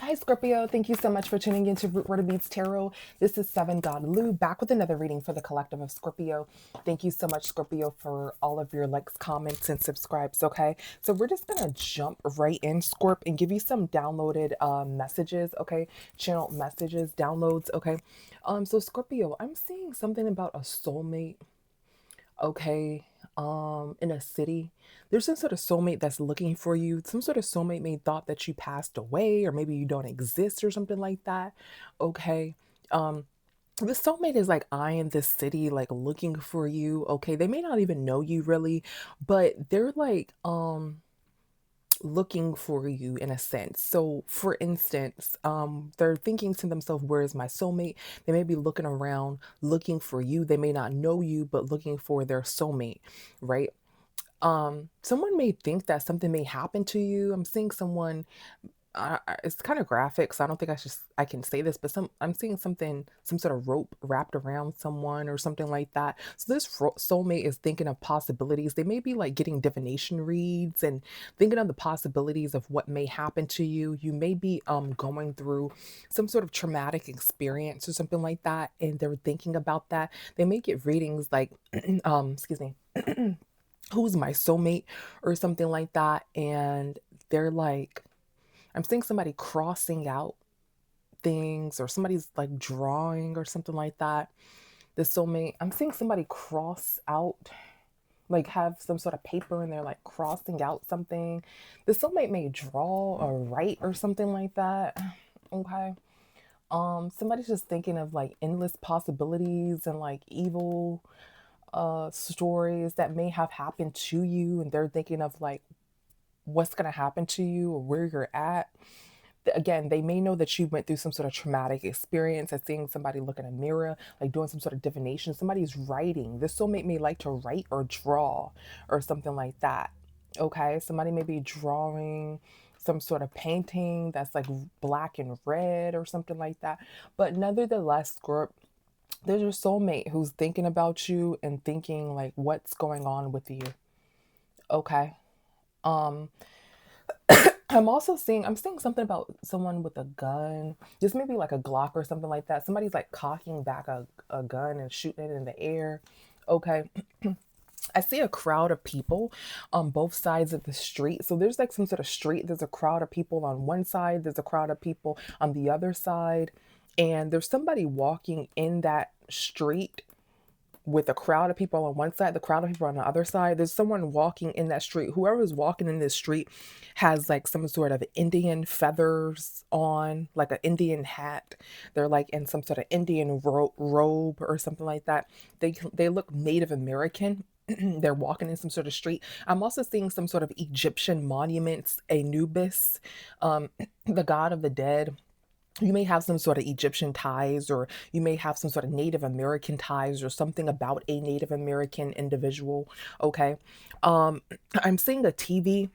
Hi, Scorpio. Thank you so much for tuning into Root Word of Beats Tarot. This is Seven God Lou back with another reading for the collective of Scorpio. Thank you so much, Scorpio, for all of your likes, comments, and subscribes. Okay, so we're just gonna jump right in, Scorp, and give you some downloaded messages. Okay, channel messages, downloads. Okay, so Scorpio, I'm seeing something about a soulmate. Okay, in a city, there's some sort of soulmate that's looking for you. Some sort of soulmate may thought that you passed away or maybe you don't exist or something like that. Okay, um the soulmate is like eyeing this city, like looking for you. Okay, they may not even know you really, but they're like looking for you in a sense. So for instance, they're thinking to themselves, where is my soulmate? They may be looking around looking for you. They may not know you, but looking for their soulmate, right? Someone may think that something may happen to you. I'm seeing someone, it's kind of graphic, so I don't think I can say this, but I'm seeing something, some sort of rope wrapped around someone or something like that. So this soulmate is thinking of possibilities. They may be like getting divination reads and thinking of the possibilities of what may happen to you. You may be going through some sort of traumatic experience or something like that, and they're thinking about that. They may get readings like excuse me, who's my soulmate or something like that, and they're like, I'm seeing somebody crossing out things or somebody's like drawing or something like that. The soulmate, I'm seeing somebody cross out, like have some sort of paper and they're like crossing out something. The soulmate may draw or write or something like that. Okay. Somebody's just thinking of like endless possibilities and like evil stories that may have happened to you, and they're thinking of like what's going to happen to you or where you're at. Again, they may know that you went through some sort of traumatic experience as seeing somebody look in a mirror, like doing some sort of divination. Somebody's writing. This soulmate may like to write or draw or something like that. Okay, somebody may be drawing some sort of painting that's like black and red or something like that. But nevertheless, Scorp, there's your soulmate who's thinking about you and thinking like what's going on with you. Okay. Um, I'm seeing something about someone with a gun. Just maybe like a Glock or something like that. Somebody's like cocking back a gun and shooting it in the air. Okay. I see a crowd of people on both sides of the street. So there's like some sort of street. There's a crowd of people on one side, there's a crowd of people on the other side. And there's somebody walking in that street with a crowd of people on one side, the crowd of people on the other side. There's someone walking in that street. Whoever's walking in this street has like some sort of Indian feathers on, like an Indian hat. They're like in some sort of Indian robe or something like that. They look Native American. They're walking in some sort of street. I'm also seeing some sort of Egyptian monuments, Anubis, um, the god of the dead. You may have some sort of Egyptian ties, or you may have some sort of Native American ties, or something about a Native American individual. Okay. Um, I'm seeing a TV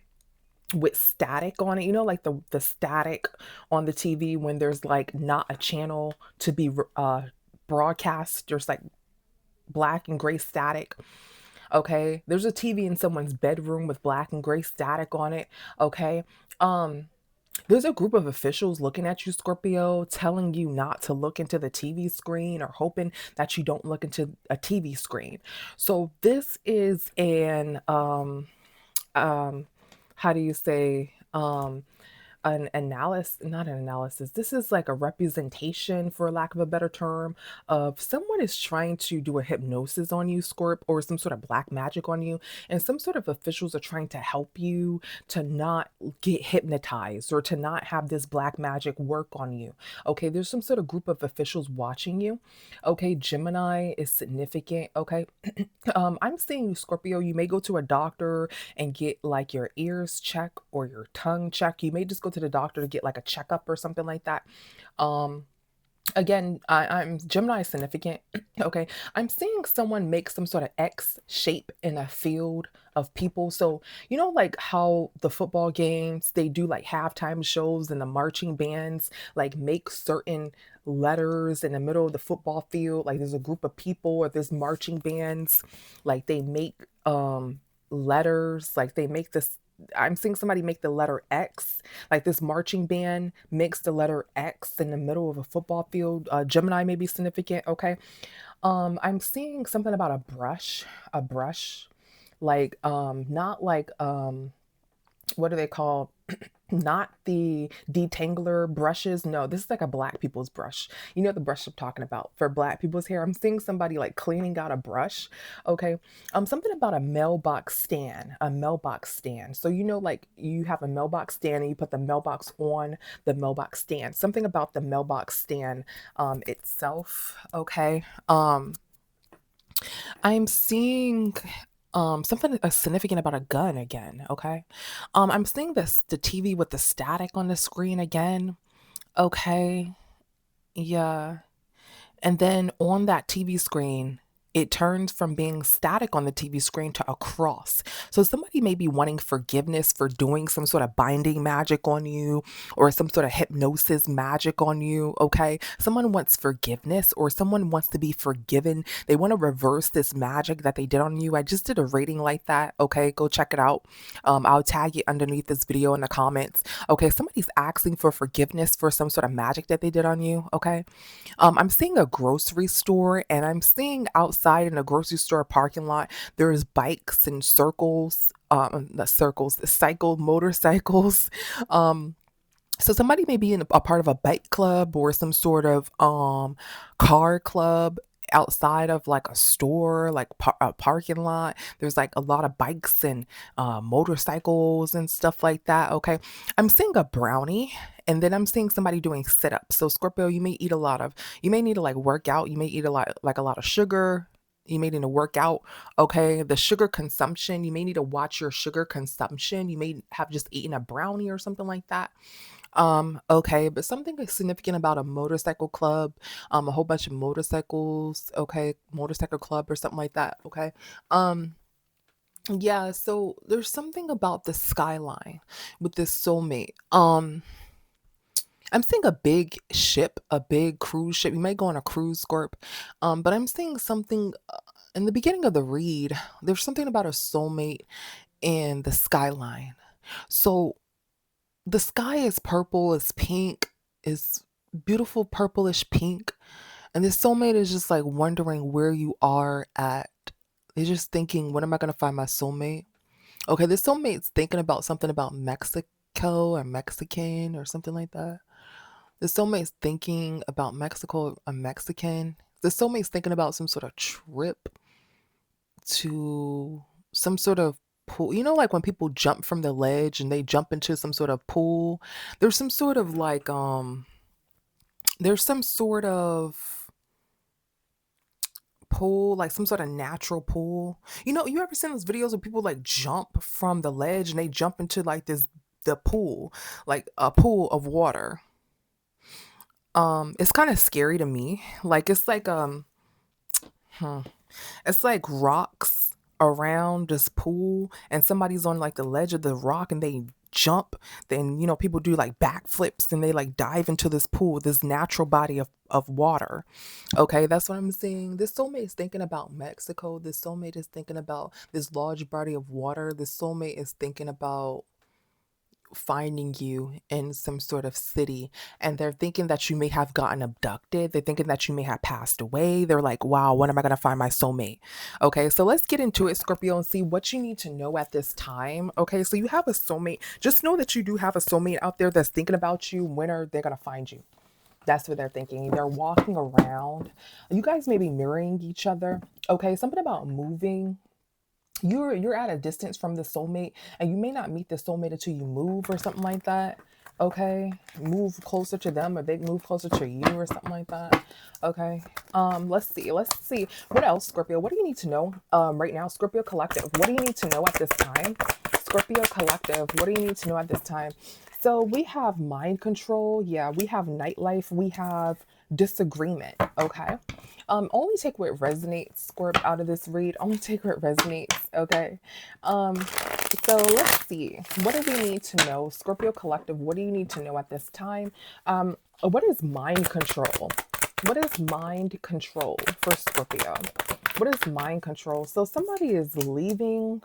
with static on it, like the static on the TV when there's like not a channel to be broadcast. There's like black and gray static. Okay. There's a TV in someone's bedroom with black and gray static on it. Okay. Um, there's a group of officials looking at you, Scorpio, telling you not to look into the TV screen or hoping that you don't look into a TV screen. So this is an um how do you say, an analysis, not an analysis, this is like a representation, for lack of a better term, of someone is trying to do a hypnosis on you, Scorp, or some sort of black magic on you, and some sort of officials are trying to help you to not get hypnotized or to not have this black magic work on you. Okay, there's some sort of group of officials watching you. Okay, Gemini is significant. Okay, I'm seeing you, Scorpio, you may go to a doctor and get like your ears check or your tongue check. You may just go to the doctor to get like a checkup or something like that. Um, Again, I'm Gemini is significant. Okay, I'm seeing someone make some sort of X shape in a field of people. So like how the football games, they do like halftime shows and the marching bands like make certain letters in the middle of the football field. Like there's a group of people or there's marching bands, like they make letters, like they make this. I'm seeing somebody make the letter X, like this marching band makes the letter X in the middle of a football field. Gemini may be significant. Okay. I'm seeing something about a brush, like not like what do they call? Not the detangler brushes. No, this is like a black people's brush. You know the brush I'm talking about for black people's hair. I'm seeing somebody like cleaning out a brush. Okay. Something about a mailbox stand. A mailbox stand. So you know, like you have a mailbox stand and you put the mailbox on the mailbox stand. Something about the mailbox stand itself. Okay. I'm seeing something significant about a gun again, okay? I'm seeing this the TV with the static on the screen again. Okay. Yeah. And then on that TV screen, it turns from being static on the TV screen to a cross. So somebody may be wanting forgiveness for doing some sort of binding magic on you or some sort of hypnosis magic on you. Okay. Someone wants forgiveness or someone wants to be forgiven. They want to reverse this magic that they did on you. I just did a rating like that. Okay. Go check it out. I'll tag it underneath this video in the comments. Okay. Somebody's asking for forgiveness for some sort of magic that they did on you. Okay. I'm seeing a grocery store and I'm seeing outside in a grocery store parking lot, there's bikes and circles, not circles, cycle motorcycles. Um, so somebody may be in a part of a bike club or some sort of car club outside of like a store, like a parking lot. There's like a lot of bikes and motorcycles and stuff like that. Okay. I'm seeing a brownie and then I'm seeing somebody doing sit-ups. So Scorpio, you may need to like work out. You may eat a lot of sugar. You may need to work out. Okay. The sugar consumption, you may need to watch your sugar consumption. You may have just eaten a brownie or something like that. Okay, but something is significant about a motorcycle club, a whole bunch of motorcycles, okay, motorcycle club or something like that, okay. Um, yeah, so there's something about the skyline with this soulmate. I'm seeing a big ship, a big cruise ship. You might go on a cruise, Scorp. But I'm seeing something in the beginning of the read. There's something about a soulmate and the skyline. So the sky is purple, is pink, is beautiful purplish pink. And this soulmate is just like wondering where you are at. They're just thinking, when am I gonna find my soulmate? Okay, this soulmate's thinking about something about Mexico or Mexican or something like that. The soulmate's thinking about Mexico or Mexican. The soulmate's thinking about some sort of trip to some sort of pool. You know, like when people jump from the ledge and they jump into some sort of pool. There's some sort of like there's some sort of pool, like some sort of natural pool. You know, you ever seen those videos where people like jump from the ledge and they jump into like the pool, like a pool of water. It's kind of scary to me. Like it's like hmm, it's like rocks around this pool, and somebody's on like the ledge of the rock and they jump. Then, you know, people do like backflips and they like dive into this pool, this natural body of water. Okay, that's what I'm seeing. This soulmate is thinking about Mexico. This soulmate is thinking about this large body of water. This soulmate is thinking about finding you in some sort of city, and they're thinking that you may have gotten abducted. They're thinking that you may have passed away. They're like, wow, when am I going to find my soulmate? Okay, so let's get into it, Scorpio, and see what you need to know at this time. Okay, so you have a soulmate. Just know that you do have a soulmate out there that's thinking about you. When are they going to find you? That's what they're thinking. They're walking around. You guys may be mirroring each other. Okay, something about moving. You're at a distance from the soulmate and you may not meet the soulmate until you move or something like that. Okay, move closer to them or they move closer to you or something like that. Okay, let's see what else, Scorpio. What do you need to know right now, Scorpio collective? What do you need to know at this time, Scorpio collective? What do you need to know at this time? So we have mind control. Yeah, we have nightlife. We have disagreement. Okay. Only take what resonates, Scorp, out of this read. Only take what resonates. Okay. Um, so let's see. What do we need to know, Scorpio collective? What do you need to know at this time? What is mind control? What is mind control for Scorpio? What is mind control? So somebody is leaving.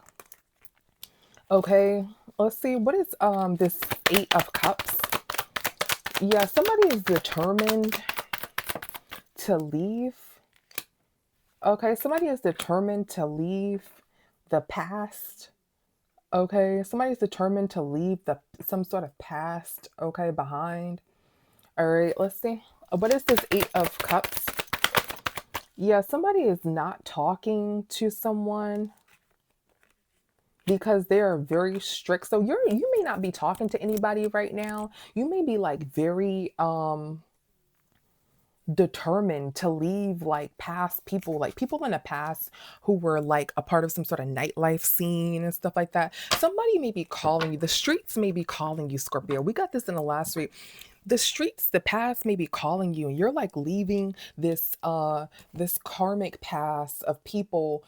Okay, let's see. What is this Eight of Cups? Yeah, somebody is determined to leave. Okay, somebody is determined to leave the past. Okay, somebody's determined to leave the some sort of past, okay, behind. All right, let's see. What is this Eight of Cups? Yeah, somebody is not talking to someone because they are very strict. So you may not be talking to anybody right now. You may be like very determined to leave like past people, like people in the past who were like a part of some sort of nightlife scene and stuff like that. Somebody may be calling you, the streets may be calling you, Scorpio. We got this in the last week. The streets, the past may be calling you, and you're like leaving this karmic past of people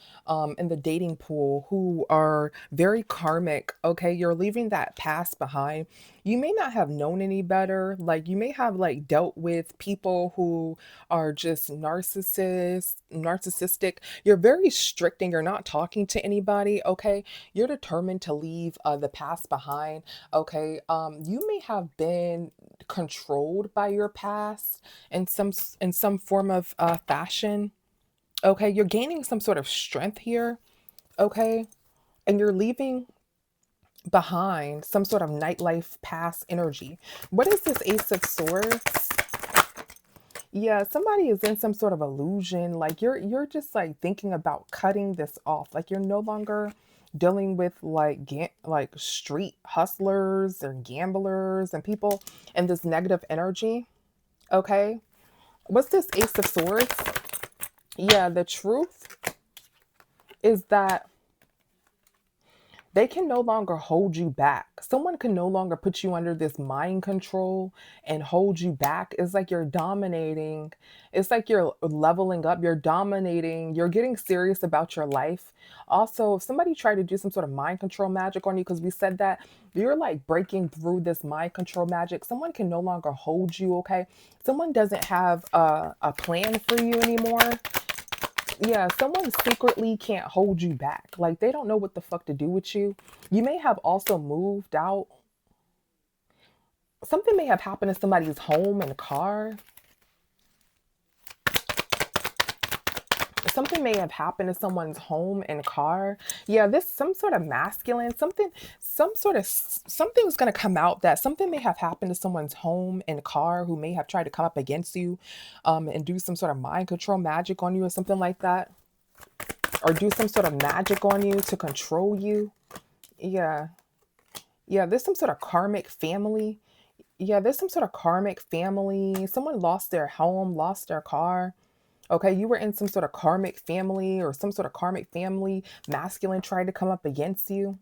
in the dating pool who are very karmic. Okay, you're leaving that past behind. You may not have known any better. Like you may have like dealt with people who are just narcissistic. You're very strict and you're not talking to anybody. Okay, you're determined to leave the past behind. Okay, you may have been controlled by your past in some form of fashion. Okay, you're gaining some sort of strength here. Okay, and you're leaving behind some sort of nightlife past energy. What is this Ace of Swords? Yeah, somebody is in some sort of illusion. Like you're just like thinking about cutting this off. Like you're no longer dealing with like street hustlers and gamblers and people and this negative energy. Okay. What's this Ace of Swords? Yeah, the truth is that they can no longer hold you back. Someone can no longer put you under this mind control and hold you back. It's like you're dominating. It's like you're leveling up. You're dominating. You're getting serious about your life. Also, if somebody tried to do some sort of mind control magic on you, because we said that you're like breaking through this mind control magic, someone can no longer hold you, okay? Someone doesn't have a plan for you anymore. Yeah, someone secretly can't hold you back. Like they don't know what the fuck to do with you. You may have also moved out. Something may have happened to somebody's home and car. Something may have happened to someone's home and car. Yeah, this some sort of masculine, something's going to come out that something may have happened to someone's home and car who may have tried to come up against you and do some sort of mind control magic on you or something like that, or do some sort of magic on you to control you. Yeah. Yeah, there's some sort of karmic family. Yeah, there's some sort of karmic family. Someone lost their home, lost their car. Okay, you were in some sort of karmic family or some sort of karmic family masculine tried to come up against you.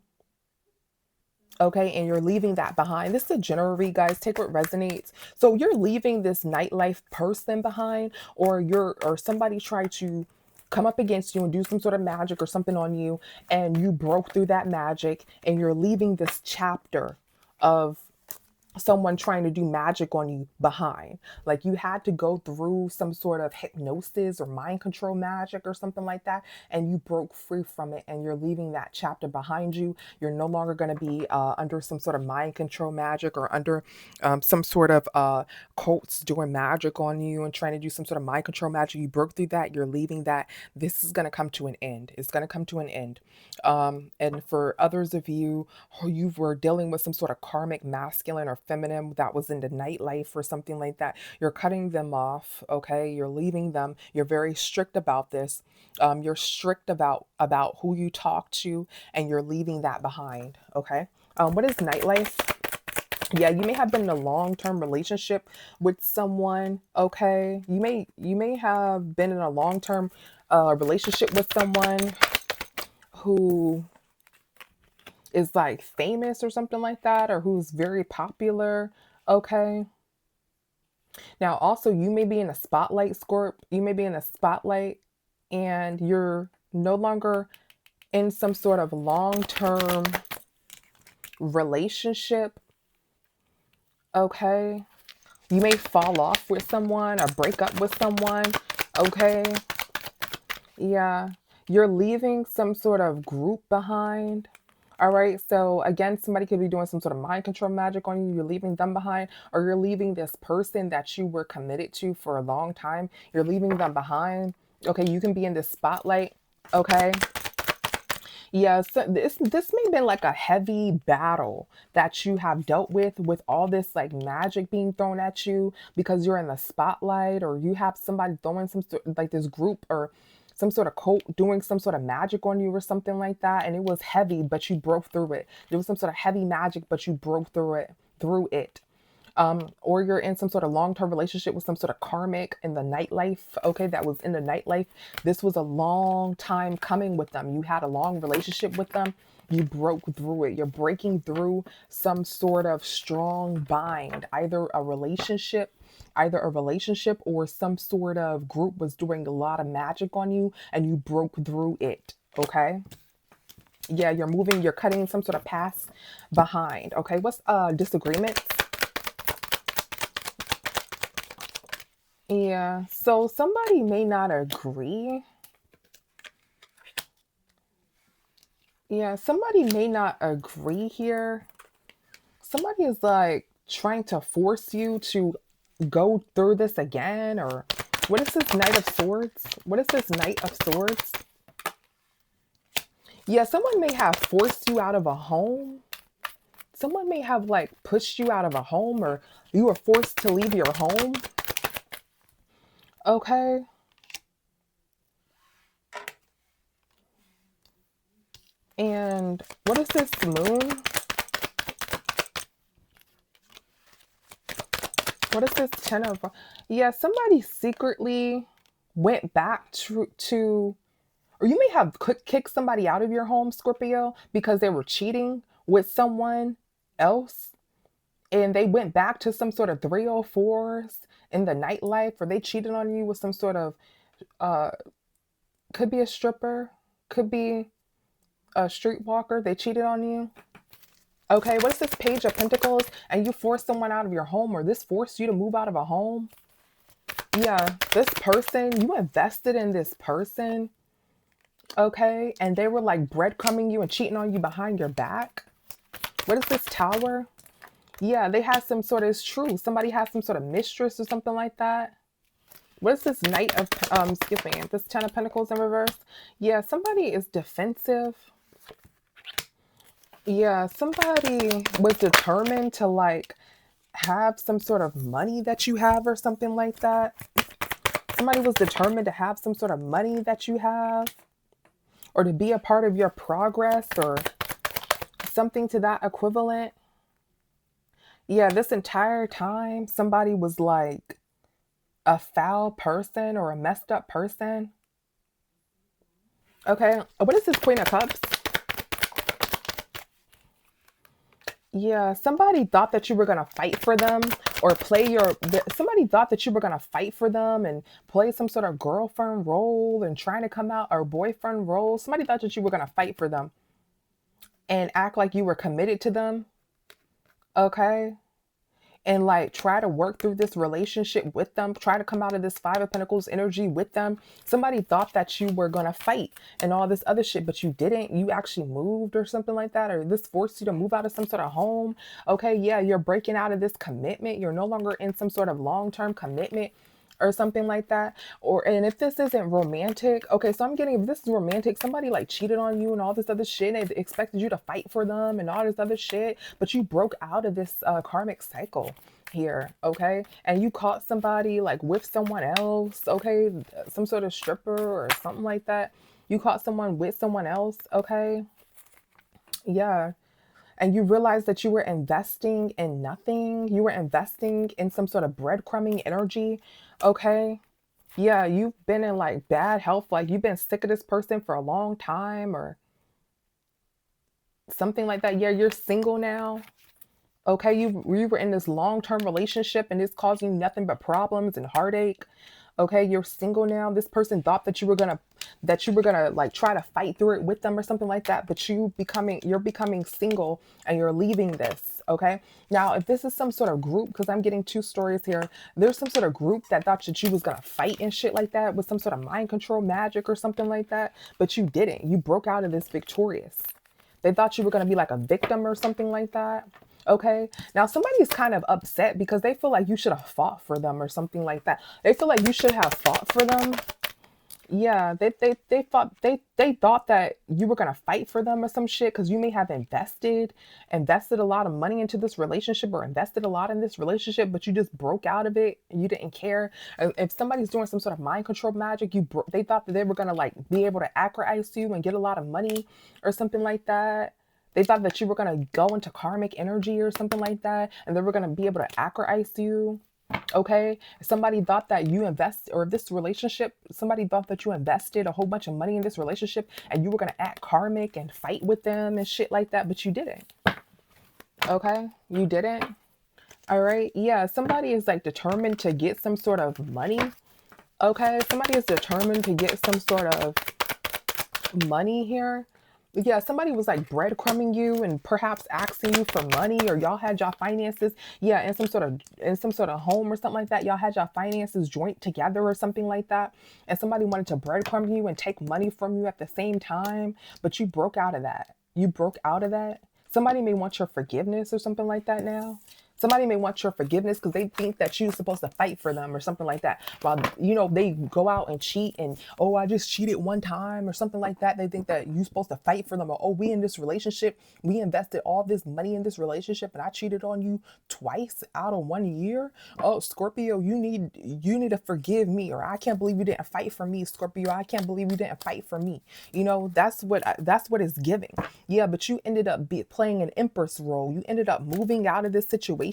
Okay, and you're leaving that behind. This is a general read, guys. Take what resonates. So you're leaving this nightlife person behind, or somebody tried to come up against you and do some sort of magic or something on you, and you broke through that magic, and you're leaving this chapter of someone trying to do magic on you behind. Like you had to go through some sort of hypnosis or mind control magic or something like that, and you broke free from it, and you're leaving that chapter behind you. You're no longer going to be under some sort of mind control magic or under some sort of cults doing magic on you and trying to do some sort of mind control magic. You broke through that. You're leaving that. This is going to come to an end. It's going to come to an end. And for others of you who you were dealing with some sort of karmic masculine or feminine that was in the nightlife or something like that, you're cutting them off. Okay, you're leaving them. You're very strict about this. You're strict about who you talk to, and you're leaving that behind. Okay. What is nightlife? Yeah, you may have been in a long-term relationship with someone. Okay, you may have been in a long-term relationship with someone who is like famous or something like that, or who's very popular. Okay. Now, also, you may be in a spotlight, Scorp. You may be in a spotlight and you're no longer in some sort of long term relationship. Okay. You may fall off with someone or break up with someone. Okay. Yeah. You're leaving some sort of group behind. All right. So again, somebody could be doing some sort of mind control magic on you. You're leaving them behind, or you're leaving this person that you were committed to for a long time. You're leaving them behind. Okay. You can be in this spotlight. Okay. Yeah, so this may have been like a heavy battle that you have dealt with all this like magic being thrown at you because you're in the spotlight, or you have somebody throwing some sort like this group or some sort of cult doing some sort of magic on you or something like that, and it was heavy, but you broke through it. There was some sort of heavy magic, but you broke through it. Or you're in some sort of long-term relationship with some sort of karmic in the nightlife, okay, that was in the nightlife. This was a long time coming with them. You had a long relationship with them. You broke through it. You're breaking through some sort of strong bind, either a relationship or some sort of group was doing a lot of magic on you and you broke through it, okay? Yeah, you're cutting some sort of past behind, okay? What's disagreements? Yeah, so somebody may not agree. Yeah, somebody may not agree here. Somebody is like trying to force you to go through this again, or what is this Knight of Swords? What is this Knight of Swords? Yeah, someone may have forced you out of a home. Someone may have like pushed you out of a home, or you were forced to leave your home. Okay. And what is this moon? What is this ten of? Yeah, somebody secretly went back to, or you may have kicked somebody out of your home, Scorpio, because they were cheating with someone else, and they went back to some sort of 304s in the nightlife, or they cheated on you with some sort of, uh, could be a stripper, could be a streetwalker. They cheated on you. Okay, what is this Page of Pentacles? And you forced someone out of your home, or this forced you to move out of a home. Yeah, this person, you invested in this person, okay? And they were like breadcrumbing you and cheating on you behind your back. What is this Tower? Yeah, they had some sort of, it's true. Somebody has some sort of mistress or something like that. What is this Knight of, excuse me, this Ten of Pentacles in reverse? Yeah, somebody is defensive. Yeah, somebody was determined to like have some sort of money that you have or something like that. Somebody was determined to have some sort of money that you have, or to be a part of your progress, or something to that equivalent. Yeah, this entire time, somebody was like a foul person or a messed up person. Okay, what is this Queen of Cups? Yeah, somebody thought that you were gonna fight for them, or somebody thought that you were gonna fight for them and play some sort of girlfriend role and trying to come out, or boyfriend role. Somebody thought that you were gonna fight for them and act like you were committed to them, okay? And like try to work through this relationship with them, try to come out of this Five of Pentacles energy with them. Somebody thought that you were gonna fight and all this other shit, but you didn't. You actually moved or something like that, or this forced you to move out of some sort of home. Okay, yeah, you're breaking out of this commitment. You're no longer in some sort of long-term commitment or something like that. Or, and if this isn't romantic, okay, so I'm getting, if this is romantic, somebody like cheated on you and all this other shit, and they expected you to fight for them and all this other shit, but you broke out of this karmic cycle here, okay? And you caught somebody like with someone else, okay? Some sort of stripper or something like that. You caught someone with someone else, okay? Yeah. And you realized that you were investing in nothing. You were investing in some sort of breadcrumbing energy, okay? Yeah, you've been in like bad health, like you've been sick of this person for a long time or something like that. Yeah, you're single now. Okay, you were in this long-term relationship and it's causing you nothing but problems and heartache. Okay, you're single now. This person thought that you were gonna like try to fight through it with them or something like that, but you're becoming single and you're leaving this. Okay. Now, if this is some sort of group, because I'm getting two stories here, there's some sort of group that thought that you was gonna fight and shit like that with some sort of mind control magic or something like that, but you didn't. You broke out of this victorious. They thought you were going to be like a victim or something like that. Okay. Now somebody's kind of upset because they feel like you should have fought for them or something like that. They feel like you should have fought for them. Yeah, they thought that you were gonna fight for them or some shit because you may have invested a lot of money into this relationship or invested a lot in this relationship, but you just broke out of it. You didn't care. If somebody's doing some sort of mind control magic, they thought that they were gonna like be able to acro ice you and get a lot of money or something like that. They thought that you were gonna go into karmic energy or something like that, and they were gonna be able to acro ice you. Okay, somebody thought that you invest or this relationship, somebody thought that you invested a whole bunch of money in this relationship and you were gonna act karmic and fight with them and shit like that, but you didn't. Okay, you didn't. All right, yeah, somebody is like determined to get some sort of money. Okay, somebody is determined to get some sort of money here. Yeah, somebody was like breadcrumbing you and perhaps asking you for money, or y'all had y'all finances, yeah, in some sort of home or something like that. Y'all had y'all finances joint together or something like that. And somebody wanted to breadcrumb you and take money from you at the same time, but you broke out of that. You broke out of that. Somebody may want your forgiveness or something like that now. Somebody may want your forgiveness because they think that you're supposed to fight for them or something like that. While, they go out and cheat and, oh, I just cheated one time or something like that. They think that you're supposed to fight for them. Or, oh, we in this relationship, we invested all this money in this relationship and I cheated on you twice out of 1 year. Oh, Scorpio, you need to forgive me. Or I can't believe you didn't fight for me, Scorpio. I can't believe you didn't fight for me. That's what it's giving. Yeah, but you ended up playing an empress role. You ended up moving out of this situation,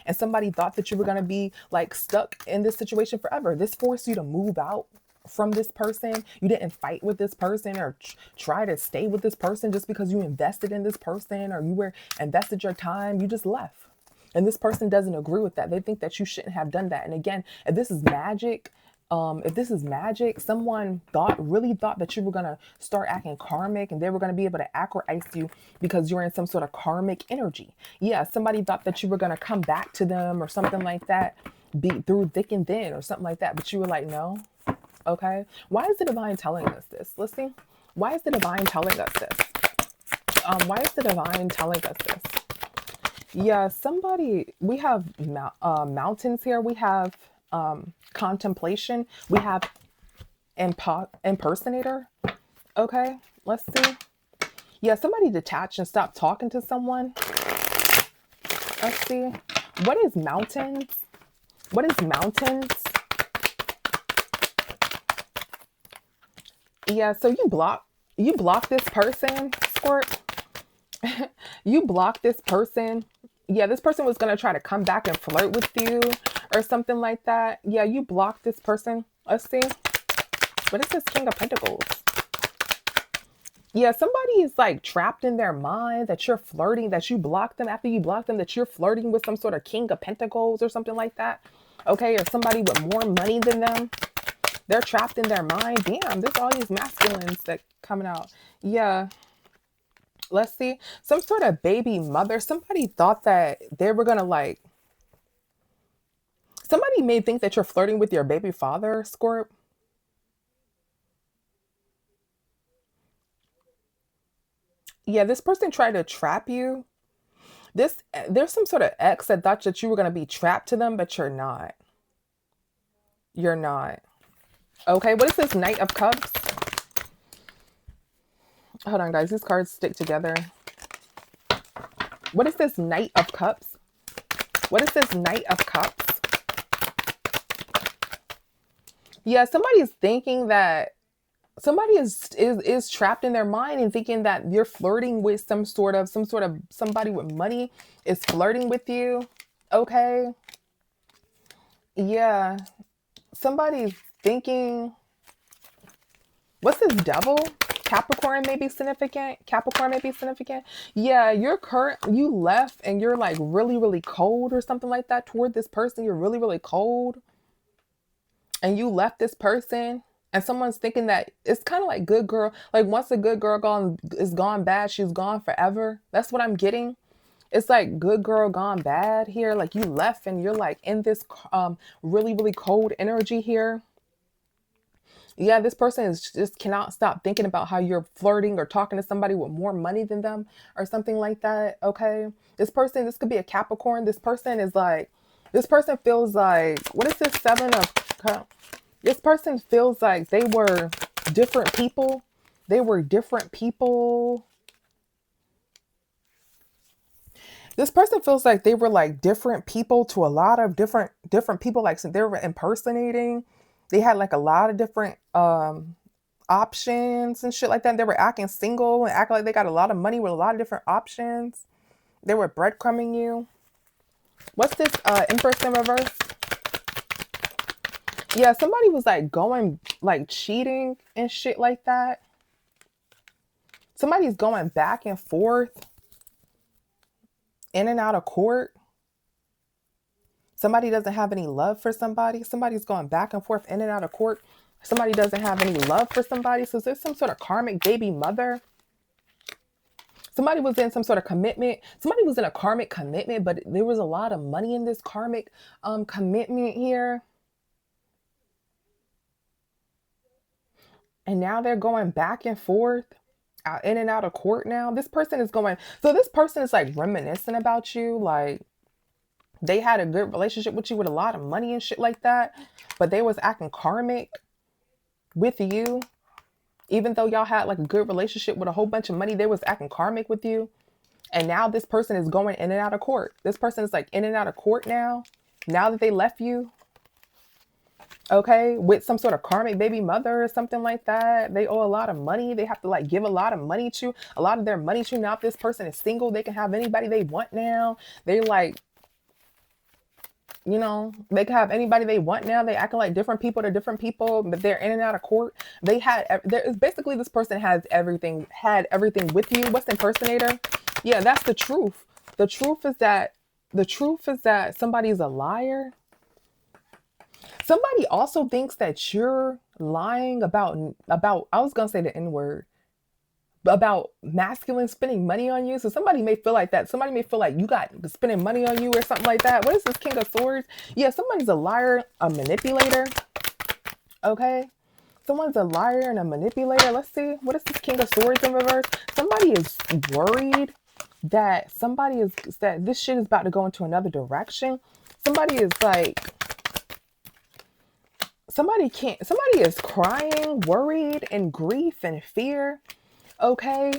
and somebody thought that you were going to be like stuck in this situation forever. This forced you to move out from this person. You didn't fight with this person or try to stay with this person just because you invested in this person or you were invested your time. You just left. And this person doesn't agree with that. They think that you shouldn't have done that. And again, if this is magic, someone really thought that you were gonna start acting karmic and they were gonna be able to acro ice you because you're in some sort of karmic energy. Yeah, somebody thought that you were gonna come back to them or something like that, be through thick and thin or something like that. But you were like, no. Okay. Why is the divine telling us this? Let's see. Why is the divine telling us this? Why is the divine telling us this? Yeah, we have mountains here. We have contemplation. We have impersonator. Okay, let's see. Yeah, somebody detached and stopped talking to someone. Let's see. What is mountains? What is mountains? Yeah, so you block this person, Squirt. You block this person. Yeah, this person was gonna try to come back and flirt with you or something like that. Yeah, you blocked this person. Let's see. What is this King of Pentacles? Yeah, somebody is like trapped in their mind that you're flirting, that you blocked them after you blocked them, that you're flirting with some sort of King of Pentacles or something like that. Okay, or somebody with more money than them. They're trapped in their mind. Damn, there's all these masculines that coming out. Yeah. Let's see. Some sort of baby mother. Somebody thought that they were gonna like. Somebody may think that you're flirting with your baby father, Scorp. Yeah, this person tried to trap you. There's some sort of ex that thought that you were gonna be trapped to them, but you're not. You're not. Okay, what is this Knight of Cups? Hold on, guys. These cards stick together. What is this Knight of Cups? What is this Knight of Cups? Yeah, somebody's thinking that somebody is trapped in their mind and thinking that you're flirting with somebody with money is flirting with you. Okay. Yeah. Somebody's thinking, what's this Devil? Capricorn may be significant. Capricorn may be significant. Yeah, you left and you're like really, really cold or something like that toward this person. You're really, really cold. And you left this person and someone's thinking that it's kind of like good girl. Like once a good girl is gone bad, she's gone forever. That's what I'm getting. It's like good girl gone bad here. Like you left and you're like in this really, really cold energy here. Yeah, this person is just cannot stop thinking about how you're flirting or talking to somebody with more money than them or something like that. Okay. This person, this could be a Capricorn. This person is like, this person feels like, what is this seven of this person feels like they were different people. They were different people. This person feels like they were like different people to a lot of different people. Like, so they were impersonating. They had like a lot of different options and shit like that. They were acting single and acting like they got a lot of money with a lot of different options. They were breadcrumbing you. What's this Empress in reverse? Yeah, somebody was like going like cheating and shit like that. Somebody's going back and forth in and out of court. Somebody doesn't have any love for somebody. Somebody's going back and forth in and out of court. Somebody doesn't have any love for somebody. So there's some sort of karmic baby mother. Somebody was in some sort of commitment. Somebody was in a karmic commitment, but there was a lot of money in this karmic commitment here. And now they're going back and forth, in and out of court now. This person is going, so this person is like reminiscing about you. Like they had a good relationship with you with a lot of money and shit like that, but they was acting karmic with you. Even though y'all had like a good relationship with a whole bunch of money, they was acting karmic with you. And now this person is going in and out of court. This person is like in and out of court now that they left you. Okay, with some sort of karmic baby mother or something like that. They owe a lot of money. They have to like give a lot of money to, a lot of their money to. Now if this person is single, they can have anybody they want now. They like, you know, they can have anybody they want now. They acting like different people to different people, but they're in and out of court. They had, there is basically this person had everything with you. What's impersonator? Yeah, that's the truth. The truth is that somebody's a liar. Somebody also thinks that you're lying about I was gonna say the N word, about masculine spending money on you. So somebody may feel like that. Somebody may feel like you got spending money on you or something like that. What is this King of Swords? Yeah, somebody's a liar, a manipulator. Okay. Someone's a liar and a manipulator. Let's see. What is this King of Swords in reverse? Somebody is worried that that this shit is about to go into another direction. Somebody is like, somebody is crying, worried, and grief and fear. Okay,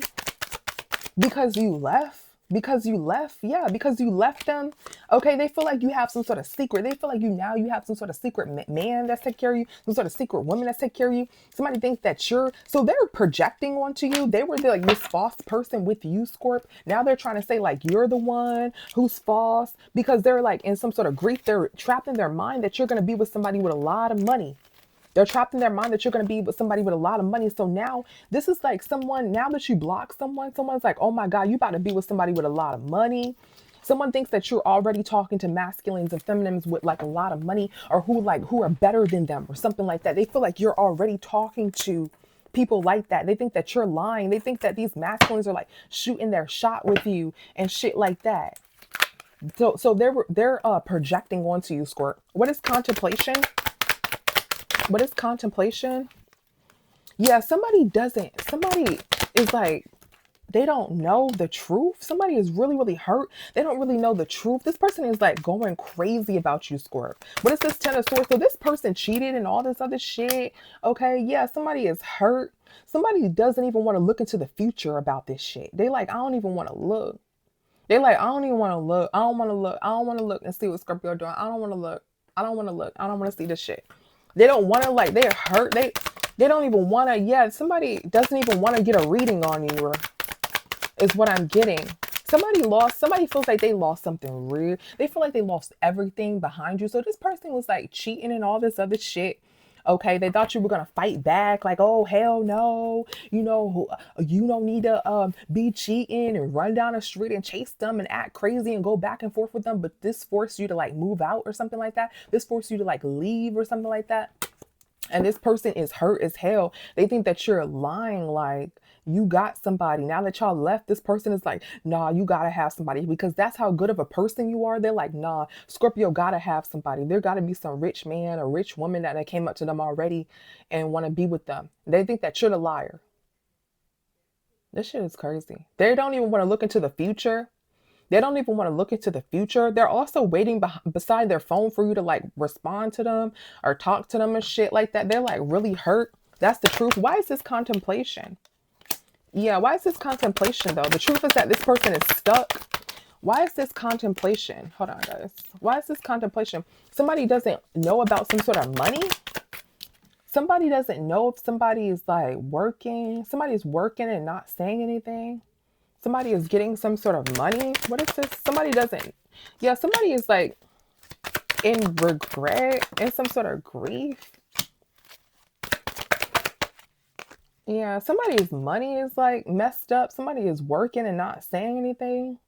because you left. Yeah, because you left them. Okay, they feel like you have some sort of secret. They feel like you have some sort of secret man that's taking care of you, some sort of secret woman that's taking care of you. Somebody thinks that so they're projecting onto you. They were like this false person with you, Scorp. Now they're trying to say like you're the one who's false because they're like in some sort of grief. They're trapped in their mind that you're going to be with somebody with a lot of money. They're trapped in their mind that you're going to be with somebody with a lot of money. So now this is like now that you block someone's like, oh my God, you about to be with somebody with a lot of money. Someone thinks that you're already talking to masculines and feminines with like a lot of money or who are better than them or something like that. They feel like you're already talking to people like that. They think that you're lying. They think that these masculines are like shooting their shot with you and shit like that. So they're projecting onto you, Squirt. What is contemplation? What is contemplation? Yeah, somebody is like, they don't know the truth. Somebody is really, really hurt. They don't really know the truth. This person is like going crazy about you, Squirt. What is this Ten of Swords? So this person cheated and all this other shit. Okay, yeah, somebody is hurt. Somebody doesn't even want to look into the future about this shit. They like, I don't even want to look. They like, I don't even want to look. I don't want to look. I don't want to look and see what Scorpio doing. I don't want to look. I don't want to look. I don't want to see this shit. They don't want to like, they're hurt. They don't even want to, yeah, somebody doesn't even want to get a reading on you or is what I'm getting. Somebody feels like they lost something real. They feel like they lost everything behind you. So this person was like cheating and all this other shit. Okay, they thought you were gonna fight back, like, oh hell no, you know, you don't need to be cheating and run down the street and chase them and act crazy and go back and forth with them. But this forced you to like move out or something like that. This forced you to like leave or something like that. And this person is hurt as hell. They think that you're lying, like you got somebody. Now that y'all left, this person is like, nah, you gotta have somebody, because that's how good of a person you are. They're like, nah, Scorpio gotta have somebody. There gotta be some rich man or rich woman that they came up to them already and want to be with them. They think that you're the liar. This shit is crazy. They don't even want to look into the future. They don't even want to look into the future. They're also waiting beside their phone for you to like respond to them or talk to them and shit like that. They're like really hurt. That's the truth. Why is this contemplation? Yeah, why is this contemplation though? The truth is that this person is stuck. Why is this contemplation? Hold on, guys. Why is this contemplation? Somebody doesn't know about some sort of money. Somebody doesn't know if somebody is like working. Somebody's working and not saying anything. Somebody is getting some sort of money. What is this? Somebody doesn't. Yeah, somebody is like in regret and some sort of grief. Yeah, somebody's money is like messed up. Somebody is working and not saying anything.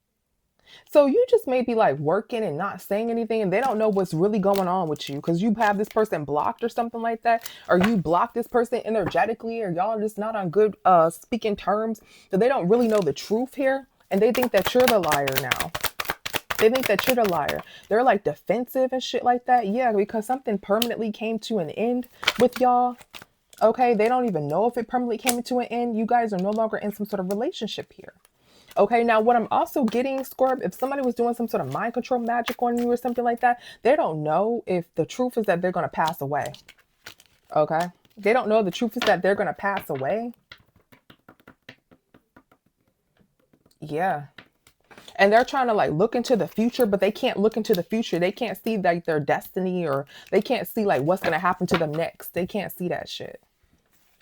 So you just may be like working and not saying anything, and they don't know what's really going on with you because you have this person blocked or something like that, or you block this person energetically, or y'all are just not on good speaking terms. So they don't really know the truth here, and they think that you're the liar now. They think that you're the liar. They're like defensive and shit like that. Yeah, because something permanently came to an end with y'all. Okay, they don't even know if it permanently came to an end. You guys are no longer in some sort of relationship here. Okay, now what I'm also getting, Scorp, if somebody was doing some sort of mind control magic on you or something like that, they don't know if the truth is that they're going to pass away. Okay, they don't know the truth is that they're going to pass away. Yeah. And they're trying to like look into the future, but they can't look into the future. They can't see like their destiny, or they can't see like what's going to happen to them next. They can't see that shit.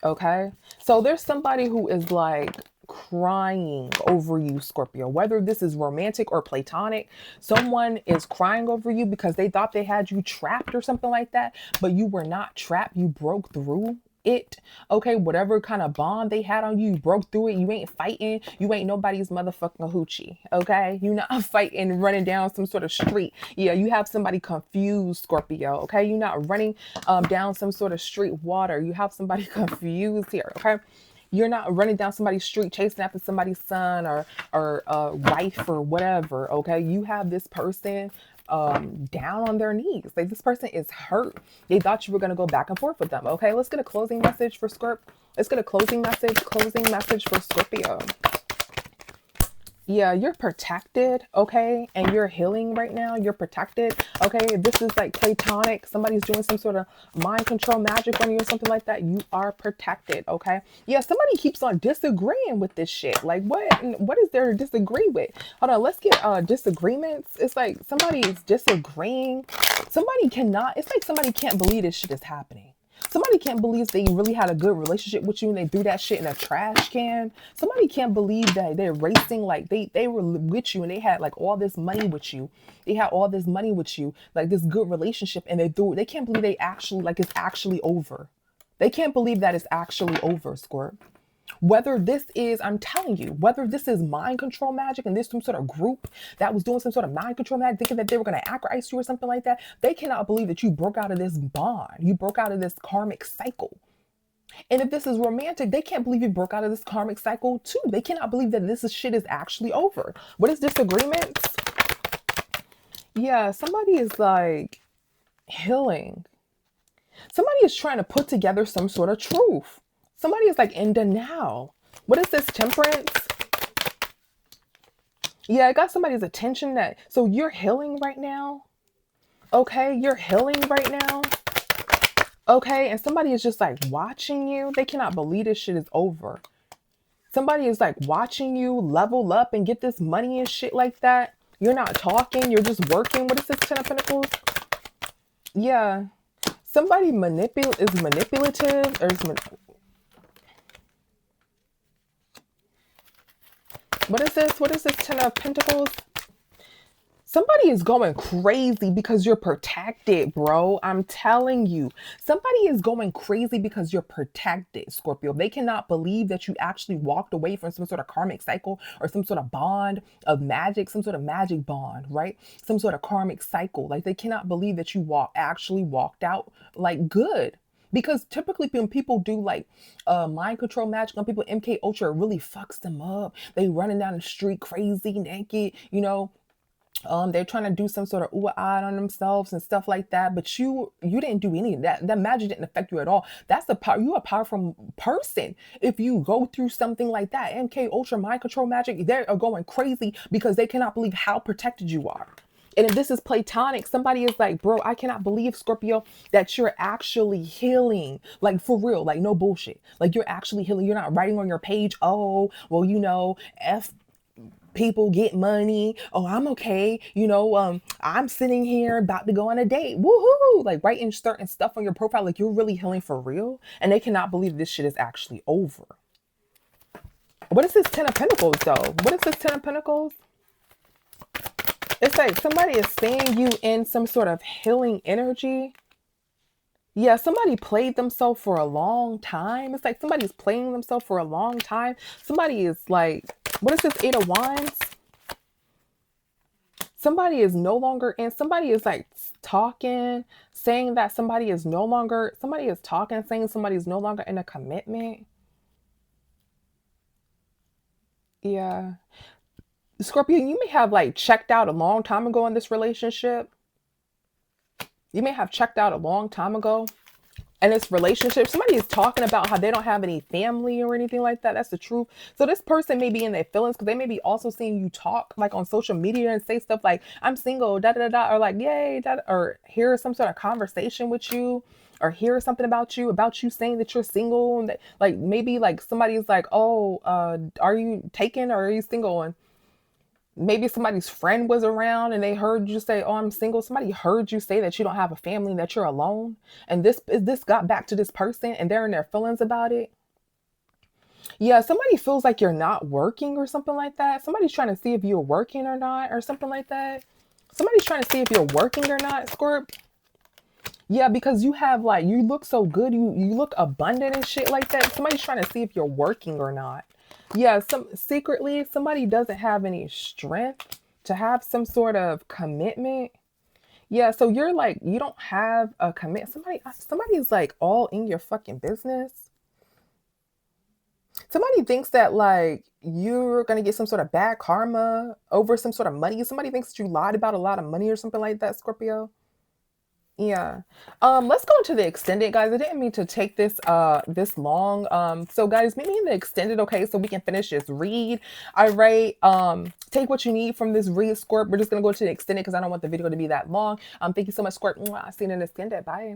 Okay. So there's somebody who is like crying over you, Scorpio, whether this is romantic or platonic. Someone is crying over you because they thought they had you trapped or something like that, but you were not trapped. You broke through it. Okay, whatever kind of bond they had on you, you broke through it. You ain't fighting. You ain't nobody's motherfucking hoochie. Okay, you not fighting, running down some sort of street. Yeah, you have somebody confused, Scorpio. Okay, you're not running down some sort of street water. You have somebody confused here. Okay, you're not running down somebody's street chasing after somebody's son or wife or whatever. Okay, you have this person down on their knees. Like this person is hurt. They thought you were going to go back and forth with them. Okay, let's get a closing message for Scorp. Let's get a closing message for Scorpio. Yeah, you're protected, okay? And you're healing right now. You're protected, okay? This is like platonic. Somebody's doing some sort of mind control magic on you or something like that. You are protected, okay? Yeah, somebody keeps on disagreeing with this shit. Like, what is there to disagree with? Hold on, let's get disagreements. It's like somebody's disagreeing. Somebody cannot, it's like somebody can't believe this shit is happening. Somebody can't believe they really had a good relationship with you and they threw that shit in a trash can. Somebody can't believe that they're racing, like they were with you and they had like all this money with you. They had all this money with you, like this good relationship, and they can't believe they actually, like, it's actually over. They can't believe that it's actually over, Squirt. Whether this is, I'm telling you, whether this is mind control magic and there's some sort of group that was doing some sort of mind control magic, thinking that they were going to acro ice you or something like that, they cannot believe that you broke out of this bond. You broke out of this karmic cycle. And if this is romantic, they can't believe you broke out of this karmic cycle too. They cannot believe that shit is actually over. What is disagreements? Yeah, somebody is like healing. Somebody is trying to put together some sort of truth. Somebody is like in denial. What is this, temperance? Yeah, I got somebody's attention that, so you're healing right now. Okay, you're healing right now. Okay, and somebody is just like watching you. They cannot believe this shit is over. Somebody is like watching you level up and get this money and shit like that. You're not talking, you're just working. What is this, Ten of Pentacles? Yeah. Somebody is manipulative or is what is this? What is this, Ten of Pentacles? Somebody is going crazy because you're protected, bro. I'm telling you. Somebody is going crazy because you're protected, Scorpio. They cannot believe that you actually walked away from some sort of karmic cycle or some sort of bond of magic, some sort of magic bond, right? Some sort of karmic cycle. Like, they cannot believe that you actually walked out like good. Because typically when people do like mind control magic on people, MK Ultra really fucks them up. They running down the street crazy, naked, you know. They're trying to do some sort of ooh ah on themselves and stuff like that. But you didn't do any of that. That magic didn't affect you at all. That's the power. You a powerful person. If you go through something like that, MK Ultra mind control magic, they are going crazy because they cannot believe how protected you are. And if this is platonic, somebody is like, bro, I cannot believe, Scorpio, that you're actually healing. Like, for real, like, no bullshit. Like, you're actually healing. You're not writing on your page, oh, well, you know, F people get money. Oh, I'm okay. You know, I'm sitting here about to go on a date. Woohoo! Like, writing certain stuff on your profile, like, you're really healing for real. And they cannot believe this shit is actually over. What is this Ten of Pentacles, though? What is this Ten of Pentacles? It's like somebody is seeing you in some sort of healing energy. Yeah, somebody played themselves for a long time. It's like somebody's playing themselves for a long time. Somebody is like, what is this Eight of Wands? Somebody is no longer in, somebody is like talking, saying that somebody is no longer, somebody is talking, saying somebody is no longer in a commitment. Yeah. Scorpio, you may have like checked out a long time ago in this relationship. You may have checked out a long time ago. And this relationship, somebody is talking about how they don't have any family or anything like that. That's the truth. So this person may be in their feelings because they may be also seeing you talk like on social media and say stuff like, I'm single, da da da, or like, yay, da, or hear some sort of conversation with you, or hear something about you saying that you're single, and that, like, maybe like somebody's like, oh, are you taken or are you single? And maybe somebody's friend was around and they heard you say, oh, I'm single. Somebody heard you say that you don't have a family, that you're alone. And this got back to this person and they're in their feelings about it. Yeah, somebody feels like you're not working or something like that. Somebody's trying to see if you're working or not or something like that. Somebody's trying to see if you're working or not, Scorp. Yeah, because you have like, you look so good. You look abundant and shit like that. Somebody's trying to see if you're working or not. Yeah, some secretly somebody doesn't have any strength to have some sort of commitment. Yeah, so you're like you don't have a commit. Somebody is like all in your fucking business. Somebody thinks that like you're gonna get some sort of bad karma over some sort of money. Somebody thinks that you lied about a lot of money or something like that, Scorpio. Yeah. Let's go into the extended, guys. I didn't mean to take this long. So guys, meet me in the extended, okay, so we can finish this read. All right. Take what you need from this read, Scorp. We're just gonna go to the extended because I don't want the video to be that long. Thank you so much, Scorp. Mwah. See you in the extended. Bye.